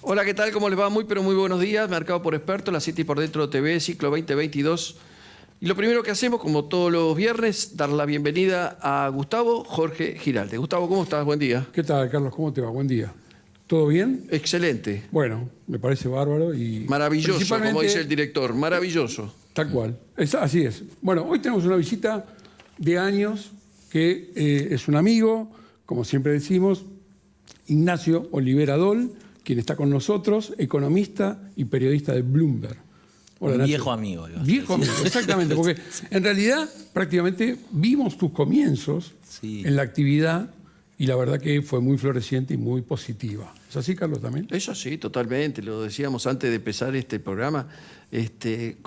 Hola, ¿qué tal? ¿Cómo les va? Muy, pero muy buenos días. Mercado por Experto, la City por Dentro TV, ciclo 2022. Y lo primero que hacemos, como todos los viernes, dar la bienvenida a Gustavo Jorge Giralde. Gustavo, ¿cómo estás? Buen día. ¿Qué tal, Carlos? ¿Cómo te va? Buen día. ¿Todo bien? Excelente. Bueno, me parece bárbaro y... Maravilloso, como dice el director. Maravilloso. Tal cual. Así es. Bueno, hoy tenemos una visita de años que es un amigo, como siempre decimos, Ignacio Olivera Dol, quien está con nosotros, economista y periodista de Bloomberg. Hola, un viejo amigo. Viejo amigo, exactamente, porque en realidad prácticamente vimos tus comienzos en la actividad y la verdad que fue muy floreciente y muy positiva. ¿Es así, Carlos, también? Eso sí, totalmente. Lo decíamos antes de empezar este programa.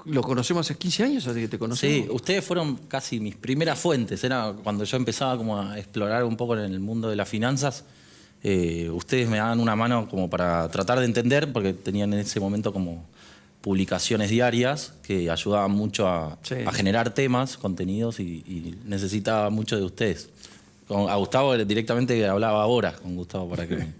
Lo conocemos hace 15 años, así que te conocemos. Sí, ustedes fueron casi mis primeras fuentes. Era cuando yo empezaba como a explorar un poco en el mundo de las finanzas. Ustedes me daban una mano como para tratar de entender, porque tenían en ese momento como publicaciones diarias que ayudaban mucho a generar temas, contenidos y necesitaba mucho de ustedes. A Gustavo directamente hablaba ahora con Gustavo para que me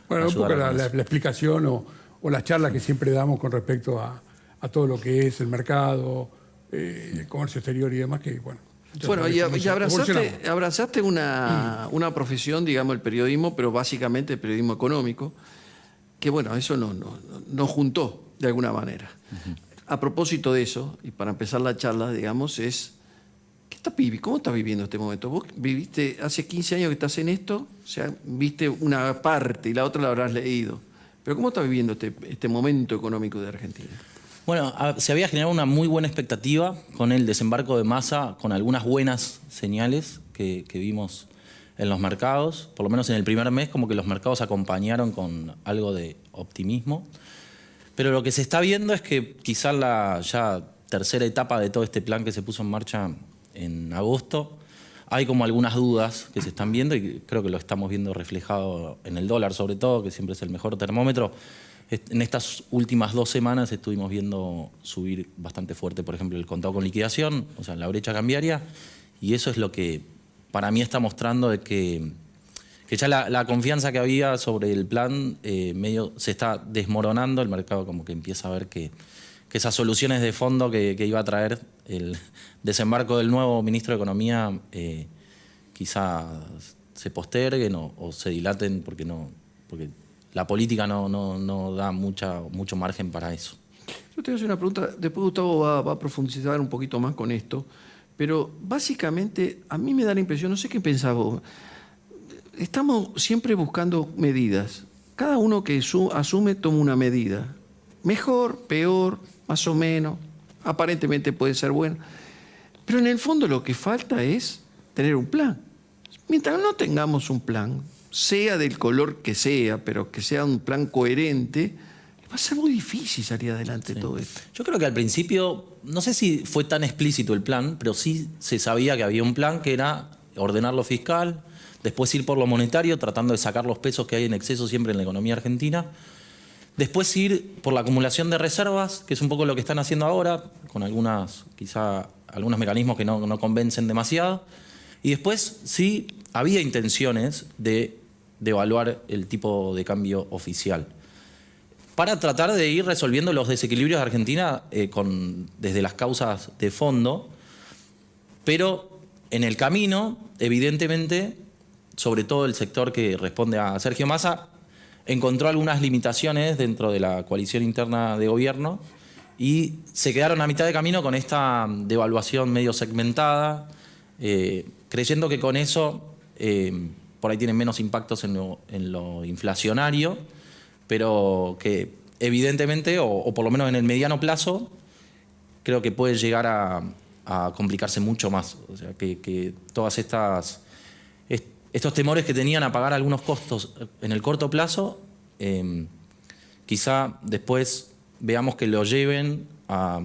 Bueno, un poco la explicación o la charla que siempre damos con respecto a todo lo que es el mercado, el comercio exterior y demás, que bueno. Bueno, y abrazaste una profesión, digamos, el periodismo, pero básicamente el periodismo económico, que bueno, eso nos juntó de alguna manera. A propósito de eso, y para empezar la charla, digamos, es, ¿cómo estás viviendo este momento? Vos viviste, hace 15 años que estás en esto, o sea, viste una parte y la otra la habrás leído. Pero ¿cómo estás viviendo este momento económico de Argentina? Bueno, se había generado una muy buena expectativa con el desembarco de Massa, con algunas buenas señales que vimos en los mercados. Por lo menos en el primer mes, como que los mercados acompañaron con algo de optimismo. Pero lo que se está viendo es que quizá la ya tercera etapa de todo este plan que se puso en marcha en agosto, hay como algunas dudas que se están viendo y creo que lo estamos viendo reflejado en el dólar sobre todo, que siempre es el mejor termómetro. En estas últimas 2 semanas estuvimos viendo subir bastante fuerte, por ejemplo, el contado con liquidación, o sea, la brecha cambiaria, y eso es lo que para mí está mostrando de que ya la confianza que había sobre el plan medio se está desmoronando, el mercado como que empieza a ver que esas soluciones de fondo que iba a traer el desembarco del nuevo ministro de Economía quizá se posterguen o se dilaten porque la política no da mucho margen para eso. Yo te voy a hacer una pregunta, después Gustavo va a profundizar un poquito más con esto, pero básicamente a mí me da la impresión, no sé qué pensás vos, estamos siempre buscando medidas. Cada uno que asume toma una medida. Mejor, peor, más o menos, aparentemente puede ser bueno. Pero en el fondo lo que falta es tener un plan. Mientras no tengamos un plan, sea del color que sea, pero que sea un plan coherente, va a ser muy difícil salir adelante todo esto. Yo creo que al principio, no sé si fue tan explícito el plan, pero sí se sabía que había un plan que era ordenar lo fiscal, después ir por lo monetario, tratando de sacar los pesos que hay en exceso siempre en la economía argentina, después ir por la acumulación de reservas, que es un poco lo que están haciendo ahora, con quizá algunos mecanismos que no convencen demasiado, y después sí había intenciones de evaluar el tipo de cambio oficial para tratar de ir resolviendo los desequilibrios de Argentina desde las causas de fondo, pero en el camino, evidentemente, sobre todo el sector que responde a Sergio Massa, encontró algunas limitaciones dentro de la coalición interna de gobierno y se quedaron a mitad de camino con esta devaluación medio segmentada, creyendo que con eso por ahí tienen menos impactos en lo inflacionario, pero que evidentemente, o por lo menos en el mediano plazo, creo que puede llegar a complicarse mucho más. O sea, que todas estos temores que tenían a pagar algunos costos en el corto plazo, quizá después veamos que lo lleven a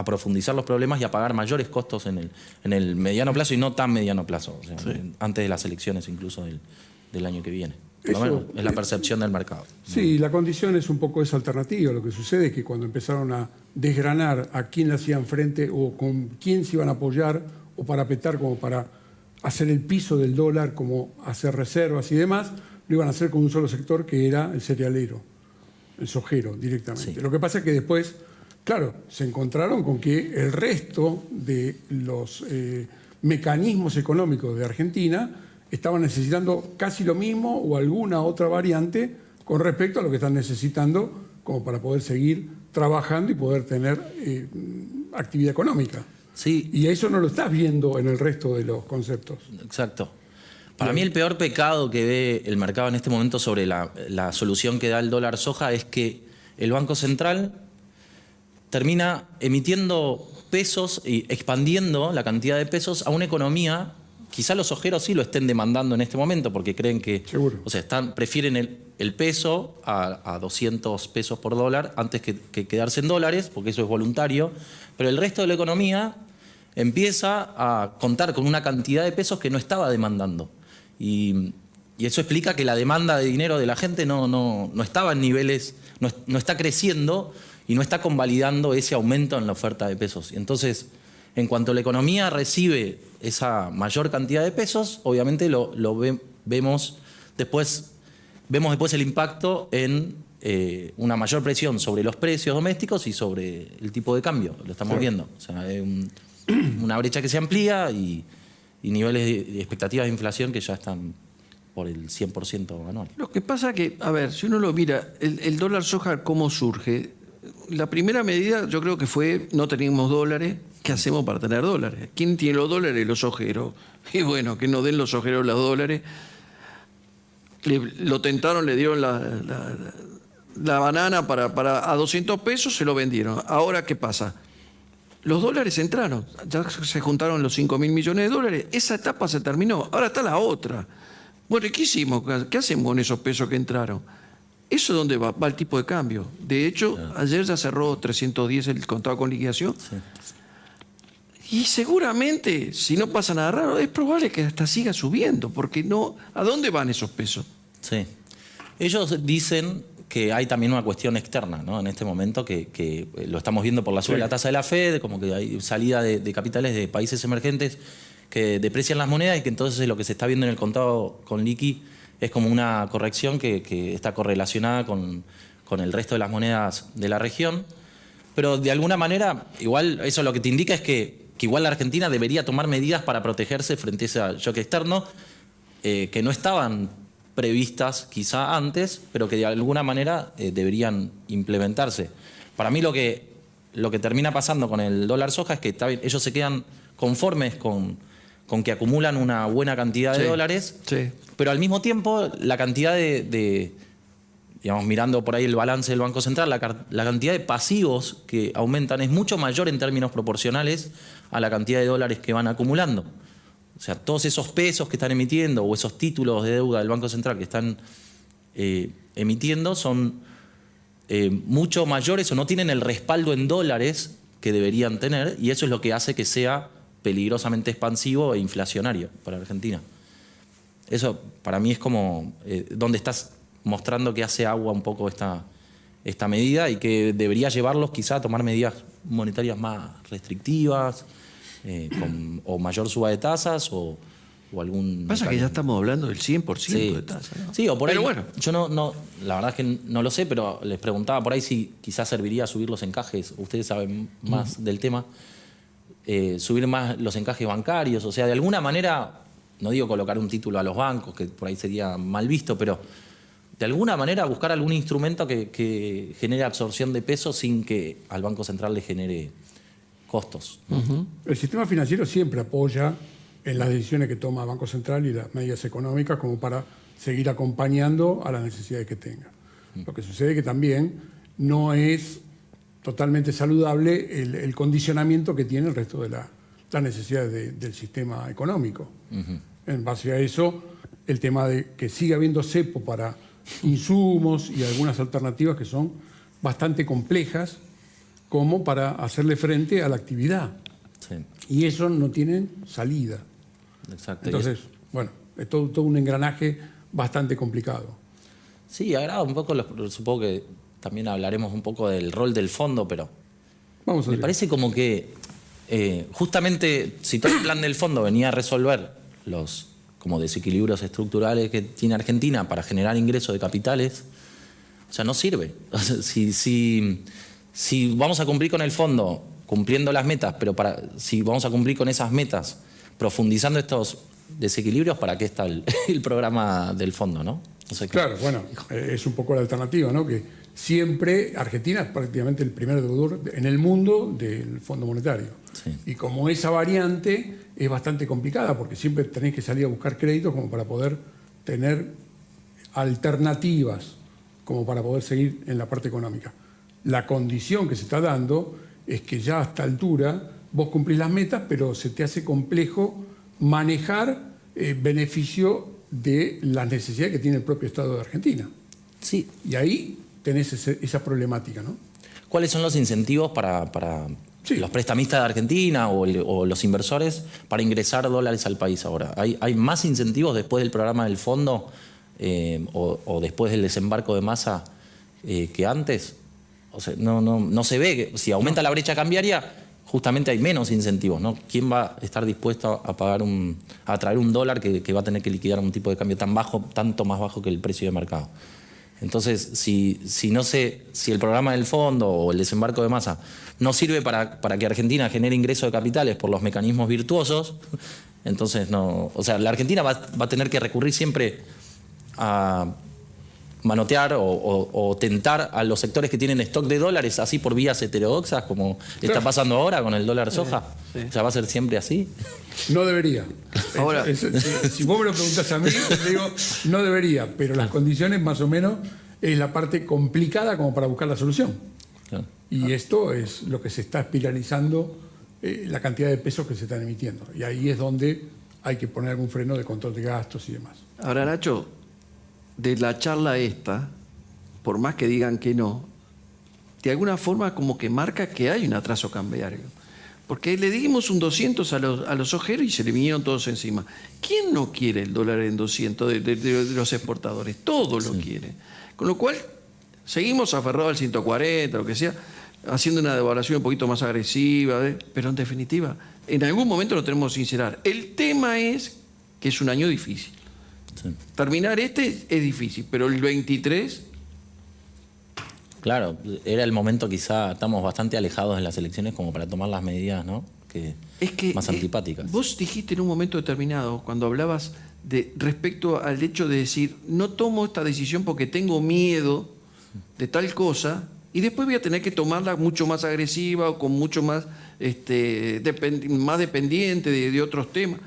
profundizar los problemas y a pagar mayores costos en el mediano plazo y no tan mediano plazo, o sea, antes de las elecciones incluso del año que viene. Por lo menos es la percepción del mercado. Sí, la condición es un poco esa alternativa. Lo que sucede es que cuando empezaron a desgranar a quién le hacían frente o con quién se iban a apoyar o parapetar como para hacer el piso del dólar, como hacer reservas y demás, lo iban a hacer con un solo sector que era el cerealero. el sojero directamente. Sí. Lo que pasa es que después, claro, se encontraron con que el resto de los mecanismos económicos de Argentina estaban necesitando casi lo mismo o alguna otra variante con respecto a lo que están necesitando como para poder seguir trabajando y poder tener actividad económica. Sí. Y eso no lo estás viendo en el resto de los conceptos. Exacto. Para mí el peor pecado que ve el mercado en este momento sobre la solución que da el dólar soja es que el Banco Central termina emitiendo pesos y expandiendo la cantidad de pesos a una economía. Quizá los sojeros sí lo estén demandando en este momento porque creen que... Seguro. O sea, prefieren el peso a 200 pesos por dólar antes que quedarse en dólares, porque eso es voluntario. Pero el resto de la economía empieza a contar con una cantidad de pesos que no estaba demandando. Y eso explica que la demanda de dinero de la gente no estaba en niveles, no está creciendo y no está convalidando ese aumento en la oferta de pesos. Y entonces, en cuanto la economía recibe esa mayor cantidad de pesos, obviamente vemos después el impacto en una mayor presión sobre los precios domésticos y sobre el tipo de cambio. Lo estamos viendo. O sea, hay una brecha que se amplía y niveles de expectativas de inflación que ya están por el 100% anual. Lo que pasa que, a ver, si uno lo mira, el dólar soja, ¿cómo surge? La primera medida yo creo que fue, no teníamos dólares, ¿qué hacemos para tener dólares? ¿Quién tiene los dólares? Los sojeros. Y bueno, que nos den los sojeros los dólares. Lo tentaron, le dieron la banana a 200 pesos, se lo vendieron. Ahora, ¿qué pasa? Los dólares entraron, ya se juntaron los 5.000 millones de dólares, esa etapa se terminó, ahora está la otra. Bueno, ¿y qué hicimos? ¿Qué hacemos con esos pesos que entraron? ¿Eso es donde va el tipo de cambio? De hecho, ayer ya cerró 310 el contado con liquidación. Sí. Y seguramente, si no pasa nada raro, es probable que hasta siga subiendo, porque no, ¿a dónde van esos pesos? Sí. Ellos dicen que hay también una cuestión externa, ¿no? En este momento, que lo estamos viendo por la suba de la tasa de la Fed, como que hay salida de capitales de países emergentes que deprecian las monedas y que entonces lo que se está viendo en el contado con liqui es como una corrección que está correlacionada con el resto de las monedas de la región. Pero de alguna manera, igual eso lo que te indica es que igual la Argentina debería tomar medidas para protegerse frente a ese shock externo que no estaban previstas quizá antes, pero que de alguna manera deberían implementarse. Para mí lo que termina pasando con el dólar soja es que ellos se quedan conformes con que acumulan una buena cantidad de dólares, pero al mismo tiempo la cantidad digamos, mirando por ahí el balance del Banco Central, la cantidad de pasivos que aumentan es mucho mayor en términos proporcionales a la cantidad de dólares que van acumulando. O sea, todos esos pesos que están emitiendo o esos títulos de deuda del Banco Central que están emitiendo son mucho mayores o no tienen el respaldo en dólares que deberían tener, y eso es lo que hace que sea peligrosamente expansivo e inflacionario para Argentina. Eso para mí es como donde estás mostrando que hace agua un poco esta medida y que debería llevarlos quizá a tomar medidas monetarias más restrictivas, o mayor suba de tasas o algún... Pasa que ya estamos hablando del 100% de tasas, ¿no? Sí, o por ahí, pero bueno. yo no, la verdad es que no lo sé, pero les preguntaba por ahí si quizás serviría subir los encajes, ustedes saben más del tema, subir más los encajes bancarios, o sea, de alguna manera, no digo colocar un título a los bancos, que por ahí sería mal visto, pero de alguna manera buscar algún instrumento que genere absorción de peso sin que al Banco Central le genere costos. El sistema financiero siempre apoya en las decisiones que toma el Banco Central y las medidas económicas como para seguir acompañando a las necesidades que tenga. Lo que sucede es que también no es totalmente saludable el condicionamiento que tiene el resto de las necesidades del sistema económico. En base a eso, el tema de que siga habiendo cepo para insumos y algunas alternativas que son bastante complejas como para hacerle frente a la actividad. Sí. Y eso no tiene salida. Exacto. Entonces, bueno, es todo un engranaje bastante complicado. Sí, agrada un poco, supongo que también hablaremos un poco del rol del fondo, pero Vamos a me ver. parece como que justamente si todo el plan del fondo venía a resolver los como desequilibrios estructurales que tiene Argentina para generar ingresos de capitales, O sea, no sirve. O sea, si vamos a cumplir con el fondo, cumpliendo las metas, pero si vamos a cumplir con esas metas, profundizando estos desequilibrios, ¿para qué está el programa del fondo, no? No sé qué. Claro, bueno, es un poco la alternativa, ¿no? Que siempre Argentina es prácticamente el primer deudor en el mundo del Fondo Monetario. Sí. Y como esa variante es bastante complicada, porque siempre tenés que salir a buscar créditos como para poder tener alternativas, como para poder seguir en la parte económica. La condición que se está dando es que ya a esta altura vos cumplís las metas, pero se te hace complejo manejar beneficio de las necesidades que tiene el propio Estado de Argentina. Sí. Y ahí tenés esa problemática, ¿no? ¿Cuáles son los incentivos para Sí. los prestamistas de Argentina o los inversores para ingresar dólares al país ahora? ¿Hay más incentivos después del programa del fondo o después del desembarco de Massa que antes? O sea, no se ve que si aumenta la brecha cambiaria, justamente hay menos incentivos, ¿no? ¿Quién va a estar dispuesto a pagar a traer un dólar que va a tener que liquidar un tipo de cambio tan bajo, tanto más bajo que el precio de mercado? Entonces, si el programa del fondo o el desembarco de Massa no sirve para que Argentina genere ingreso de capitales por los mecanismos virtuosos, entonces no. O sea, la Argentina va a tener que recurrir siempre a manotear o tentar a los sectores que tienen stock de dólares así por vías heterodoxas, como está pasando ahora con el dólar soja. Sí. O sea, ¿va a ser siempre así? No debería. Ahora- Si vos me lo preguntás a mí, te digo, no debería, pero las condiciones más o menos es la parte complicada como para buscar la solución. Claro. Y esto es lo que se está espiralizando, la cantidad de pesos que se están emitiendo. Y ahí es donde hay que poner algún freno de control de gastos y demás. Ahora, Nacho, de la charla esta, por más que digan que no, de alguna forma como que marca que hay un atraso cambiario. Porque le dimos un 200 a los ojeros y se le vinieron todos encima. ¿Quién no quiere el dólar en 200 de los exportadores? Todos lo quieren. Con lo cual, seguimos aferrados al 140, lo que sea, haciendo una devaluación un poquito más agresiva, pero en definitiva, en algún momento lo tenemos que sincerar. El tema es que es un año difícil. Sí. Terminar es difícil, pero el 23... Claro, era el momento, quizá estamos bastante alejados de las elecciones como para tomar las medidas, ¿no? Es que más antipáticas. Vos dijiste en un momento determinado, cuando hablabas respecto al hecho de decir, no tomo esta decisión porque tengo miedo de tal cosa, y después voy a tener que tomarla mucho más agresiva o con mucho más, más dependiente de otros temas.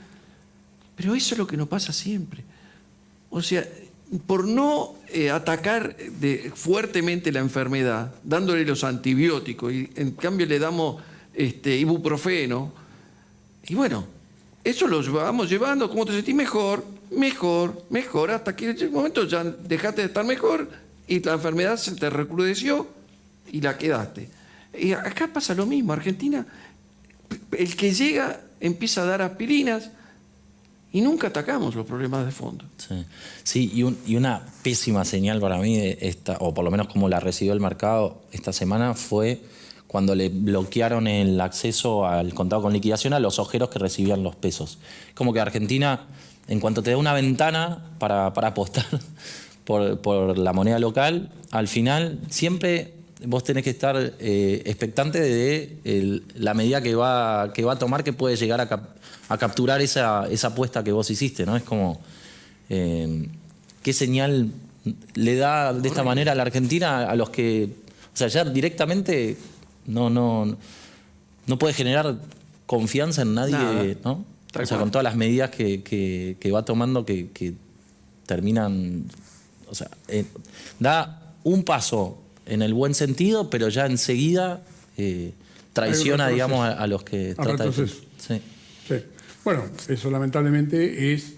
Pero eso es lo que nos pasa siempre. O sea, por no atacar fuertemente la enfermedad, dándole los antibióticos, y en cambio le damos ibuprofeno, y bueno, eso lo vamos llevando, ¿cómo te sentís? Mejor, hasta que en un momento ya dejaste de estar mejor y la enfermedad se te recrudeció y la quedaste. Y acá pasa lo mismo, Argentina, el que llega empieza a dar aspirinas, y nunca atacamos los problemas de fondo. Sí, y una pésima señal para mí, o por lo menos como la recibió el mercado esta semana, fue cuando le bloquearon el acceso al contado con liquidación a los ojeros que recibían los pesos. Como que Argentina, en cuanto te da una ventana para apostar por la moneda local, al final siempre vos tenés que estar expectante de la medida que va a tomar, que puede llegar a capturar esa apuesta que vos hiciste, ¿no? Es como, ¿qué señal le da de esta manera a la Argentina a los que, o sea, ya directamente no puede generar confianza en nadie, Nada. ¿no? Tal O sea, cual. con todas las medidas que va tomando que terminan, o sea, da un paso en el buen sentido, pero ya enseguida traiciona, digamos, a los que trata de... retroceso. Sí. Sí. Bueno, eso lamentablemente es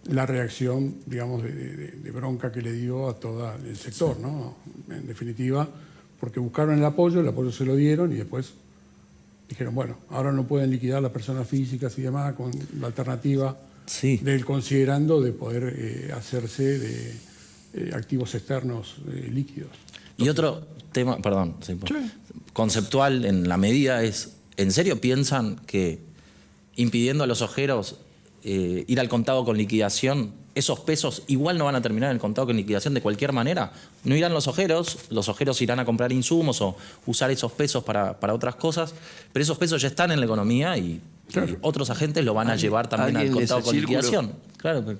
la reacción, digamos, de bronca que le dio a todo el sector, ¿no? En definitiva, porque buscaron el apoyo se lo dieron y después dijeron, bueno, ahora no pueden liquidar las personas físicas y demás con la alternativa Sí. del considerando de poder hacerse de activos externos líquidos. Y otro tema, perdón, sí, conceptual en la medida es, ¿en serio piensan que impidiendo a los ojeros ir al contado con liquidación esos pesos igual no van a terminar en el contado con liquidación de cualquier manera. No irán los ojeros irán a comprar insumos o usar esos pesos para otras cosas, pero esos pesos ya están en la economía y otros agentes lo van a llevar también al contado con liquidación. Claro, pero,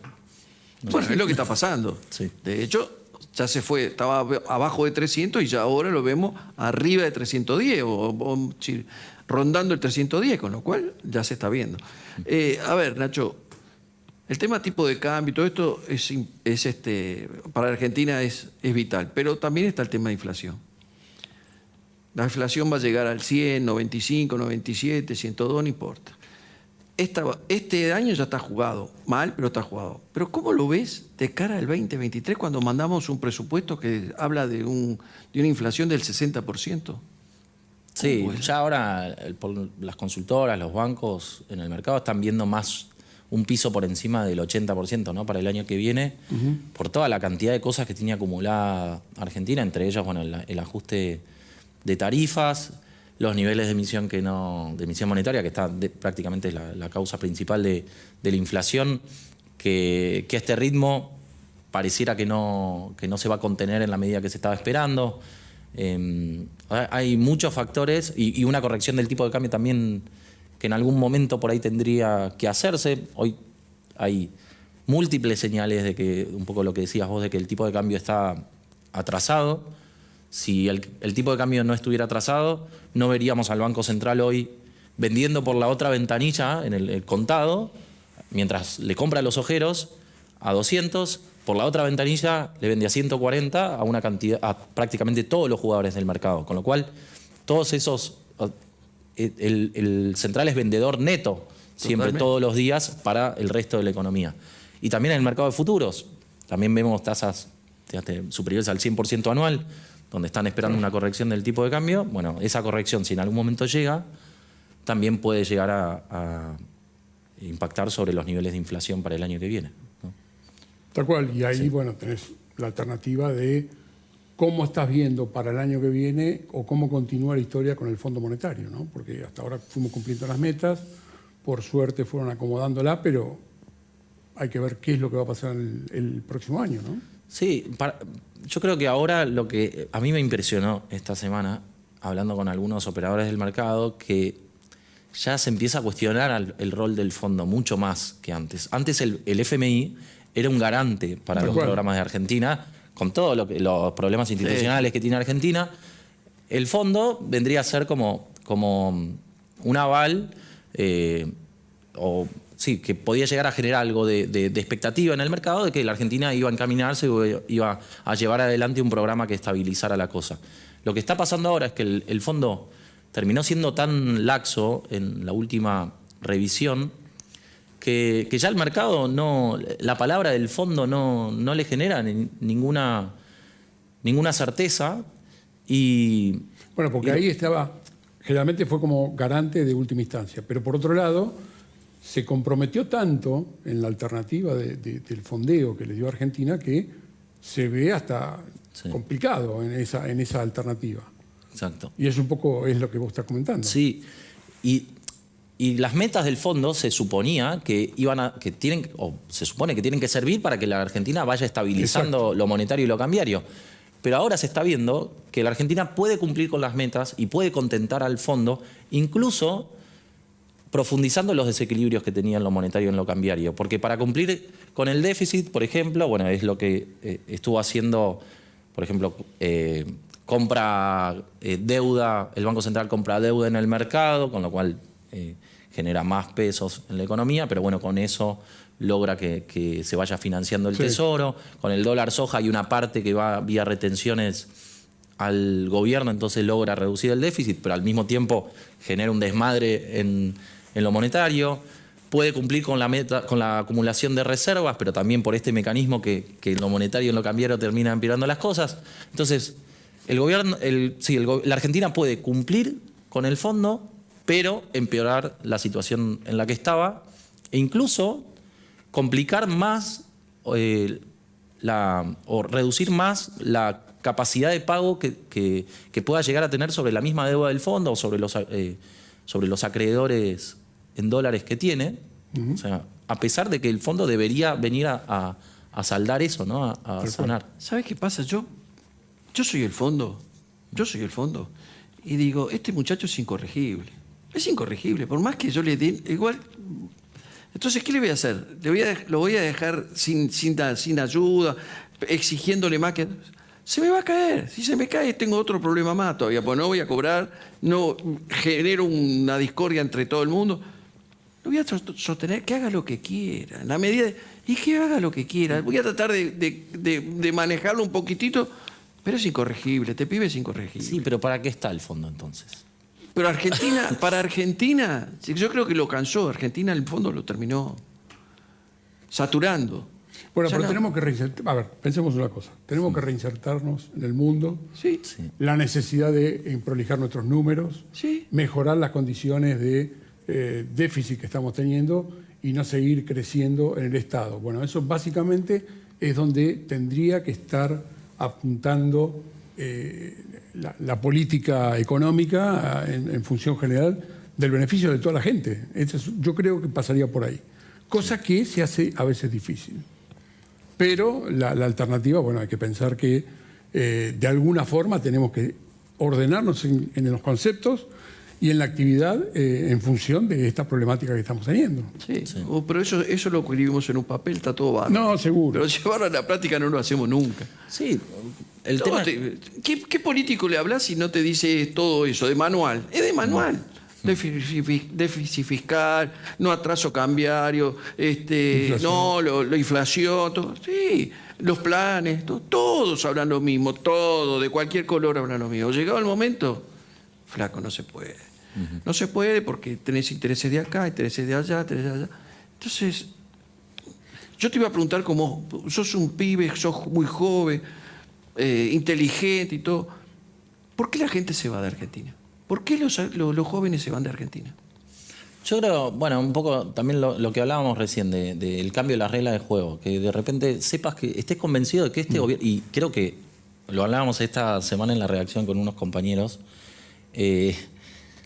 bueno, es lo que está pasando. Sí. De hecho, ya se fue, estaba abajo de 300 y ya ahora lo vemos arriba de 310 o rondando el 310, con lo cual ya se está viendo. A ver, Nacho, el tema tipo de cambio y todo esto para Argentina es vital, pero también está el tema de inflación. La inflación va a llegar al 100, 95, 97, 102, no importa. Este año ya está jugado, mal, pero está jugado. Pero ¿cómo lo ves de cara al 2023 cuando mandamos un presupuesto que habla de una inflación del 60%? Sí, ya ahora por las consultoras, los bancos en el mercado están viendo más un piso por encima del 80%, ¿no? Para el año que viene, por toda la cantidad de cosas que tenía acumulada Argentina, entre ellas, bueno, el ajuste de tarifas, los niveles de emisión de emisión monetaria, que está prácticamente es la causa principal de la inflación, que a este ritmo pareciera que no se va a contener en la medida que se estaba esperando. Hay muchos factores y una corrección del tipo de cambio también que en algún momento por ahí tendría que hacerse. Hoy hay múltiples señales de que, un poco lo que decías vos, de que el tipo de cambio está atrasado. Si el tipo de cambio no estuviera atrasado, no veríamos al Banco Central hoy vendiendo por la otra ventanilla, en el contado, mientras le compra los ojeros a 200, por la otra ventanilla le vende a 140 a una cantidad, a prácticamente todos los jugadores del mercado. Con lo cual, todos esos... El central es vendedor neto, siempre, todos los días, para el resto de la economía. Y también en el mercado de futuros, también vemos tasas superiores al 100% anual, donde están esperando una corrección del tipo de cambio. Bueno, esa corrección, si en algún momento llega, también puede llegar a impactar sobre los niveles de inflación para el año que viene, ¿no? Tal cual, y ahí, bueno, tenés la alternativa de cómo estás viendo para el año que viene o cómo continúa la historia con el Fondo Monetario, ¿no? Porque hasta ahora fuimos cumpliendo las metas, por suerte fueron acomodándola, pero hay que ver qué es lo que va a pasar el próximo año, ¿no? Sí, yo creo que ahora lo que a mí me impresionó esta semana, hablando con algunos operadores del mercado, que ya se empieza a cuestionar el rol del fondo mucho más que antes. Antes el FMI era un garante para los programas de Argentina, con todos los problemas institucionales que tiene Argentina. El fondo vendría a ser como un aval, que podía llegar a generar algo de expectativa en el mercado de que la Argentina iba a encaminarse, iba a llevar adelante un programa que estabilizara la cosa. Lo que está pasando ahora es que el fondo terminó siendo tan laxo en la última revisión que ya el mercado, la palabra del fondo no le genera ninguna certeza. Y bueno, porque ahí estaba, generalmente fue como garante de última instancia, pero por otro lado se comprometió tanto en la alternativa del fondeo que le dio Argentina que se ve hasta complicado en esa alternativa. Exacto. Y es un poco lo que vos estás comentando. Sí, y las metas del fondo se suponía que se supone que tienen que servir para que la Argentina vaya estabilizando lo monetario y lo cambiario. Pero ahora se está viendo que la Argentina puede cumplir con las metas y puede contentar al fondo, incluso profundizando los desequilibrios que tenía en lo monetario y en lo cambiario. Porque para cumplir con el déficit, por ejemplo, bueno, es lo que estuvo haciendo, por ejemplo, compra deuda, el Banco Central compra deuda en el mercado, con lo cual genera más pesos en la economía, pero bueno, con eso logra que se vaya financiando el tesoro. Con el dólar soja hay una parte que va vía retenciones al gobierno, entonces logra reducir el déficit, pero al mismo tiempo genera un desmadre en lo monetario. Puede cumplir con la meta, con la acumulación de reservas, pero también por este mecanismo que en lo monetario y en lo cambiario termina empeorando las cosas. Entonces, la Argentina puede cumplir con el fondo, pero empeorar la situación en la que estaba e incluso complicar más o reducir más la capacidad de pago que pueda llegar a tener sobre la misma deuda del fondo o sobre los acreedores en dólares que tiene. O sea, a pesar de que el fondo debería venir a saldar eso, ¿no? A sanar. ¿Sabes qué pasa? Yo soy el fondo. Y digo, este muchacho es incorregible. Es incorregible. Por más que yo le dé, igual. Entonces, ¿qué le voy a hacer? Lo voy a dejar sin ayuda, exigiéndole más que. Se me va a caer. Si se me cae, tengo otro problema más todavía. Pues no voy a cobrar, no genero una discordia entre todo el mundo. Lo voy a sostener, que haga lo que quiera. En la medida y que haga lo que quiera. Voy a tratar de manejarlo un poquitito, pero es incorregible. Este pibe es incorregible. Sí, pero ¿para qué está el fondo entonces? Pero para Argentina, yo creo que lo cansó. Argentina, en el fondo, lo terminó saturando. Bueno, Ya pero no. tenemos que reinsertar. A ver, pensemos una cosa. Tenemos que reinsertarnos en el mundo. Sí. La necesidad de prolijar nuestros números. Sí. Mejorar las condiciones de déficit que estamos teniendo y no seguir creciendo en el Estado. Bueno, eso básicamente es donde tendría que estar apuntando la política económica en función general del beneficio de toda la gente. Yo creo que pasaría por ahí. Cosa que se hace a veces difícil. Pero la alternativa, bueno, hay que pensar que de alguna forma tenemos que ordenarnos en los conceptos y en la actividad en función de esta problemática que estamos teniendo. Sí. Pero eso lo escribimos en un papel, está todo bárbaro. No, seguro. Pero llevarlo a la práctica no lo hacemos nunca. Sí, el tema... ¿Qué político le hablas si no te dice todo eso? De manual. Es de manual. Déficit fiscal, no atraso cambiario, no, la inflación, todo. Sí, los planes, todos hablan lo mismo, todo, de cualquier color hablan lo mismo. Llegado el momento, flaco, no se puede. No se puede porque tenés intereses de acá, intereses de allá, intereses de allá. Entonces, yo te iba a preguntar, como sos un pibe, sos muy joven, inteligente y todo, ¿por qué la gente se va de Argentina? ¿Por qué los jóvenes se van de Argentina? Yo creo, bueno, un poco también lo que hablábamos recién del cambio de las reglas de juego, que de repente sepas que estés convencido de que este gobierno, y creo que lo hablábamos esta semana en la redacción con unos compañeros,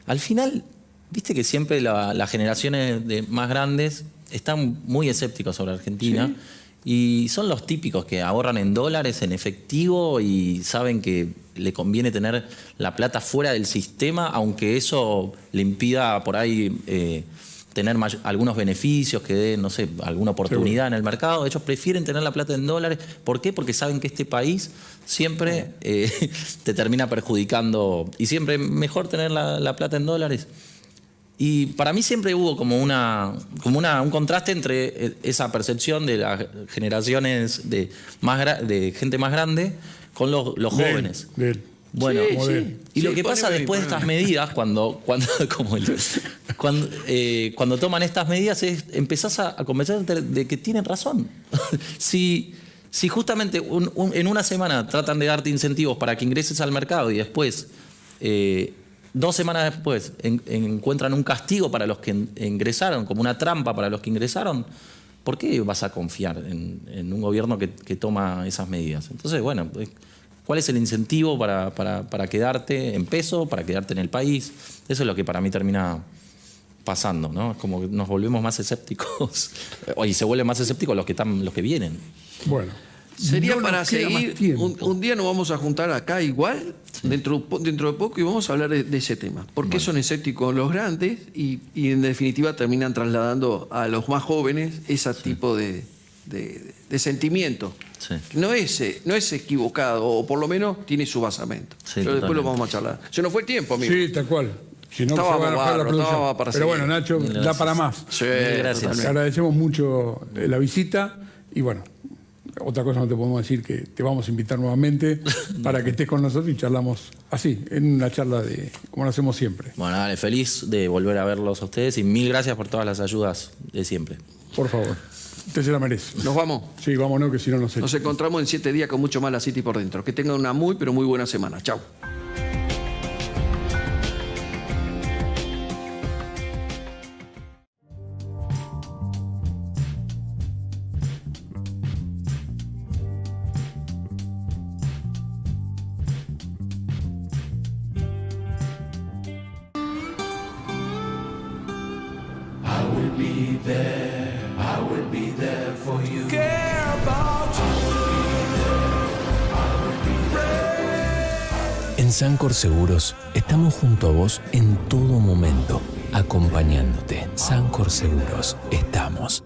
al final, viste que siempre las generaciones más grandes están muy escépticos sobre Argentina. Sí. Y son los típicos que ahorran en dólares, en efectivo, y saben que le conviene tener la plata fuera del sistema, aunque eso le impida por ahí tener algunos beneficios, que den, no sé, alguna oportunidad en el mercado. Ellos prefieren tener la plata en dólares. ¿Por qué? Porque saben que este país siempre te termina perjudicando. Y siempre es mejor tener la plata en dólares. Y para mí siempre hubo como un contraste entre esa percepción de las generaciones de gente más grande con los jóvenes. Bueno, sí. Y lo que pasa después de estas medidas, cuando toman estas medidas, es empezás a convencerte de que tienen razón. Si justamente en una semana tratan de darte incentivos para que ingreses al mercado y después... 2 semanas después encuentran un castigo para los que ingresaron, como una trampa para los que ingresaron, ¿por qué vas a confiar en un gobierno que toma esas medidas? Entonces, bueno, ¿cuál es el incentivo para quedarte en peso, para quedarte en el país? Eso es lo que para mí termina pasando, ¿no? Es como que nos volvemos más escépticos, y se vuelven más escépticos los que vienen. Bueno. Sería No para nos queda más seguir, tiempo. un día nos vamos a juntar acá igual, dentro de poco, y vamos a hablar de ese tema. ¿Por qué son escépticos los grandes y en definitiva terminan trasladando a los más jóvenes ese tipo de sentimiento? Sí. No es equivocado, o por lo menos tiene su basamento. Sí, pero después lo totalmente. vamos a charlar. Se nos fue el tiempo, amigo. Sí, tal cual. Si no, Estábamos se va a enojar la bárbaros, producción. estábamos para Pero seguir. bueno, Nacho, Gracias. da para más. Sí, Gracias. Te totalmente. agradecemos mucho la visita y bueno, otra cosa no te podemos decir, que te vamos a invitar nuevamente para que estés con nosotros y charlamos así, en una charla como lo hacemos siempre. Bueno, dale, feliz de volver a verlos a ustedes y mil gracias por todas las ayudas de siempre. Por favor, usted se la merece. Nos vamos. Sí, vámonos, que si no nos Nos echan. encontramos en 7 días con mucho más La City por dentro. Que tengan una muy, pero muy buena semana. Chau. I will be there for you. Care about En Sancor Seguros estamos junto a vos en todo momento, acompañándote. Sancor Seguros, estamos.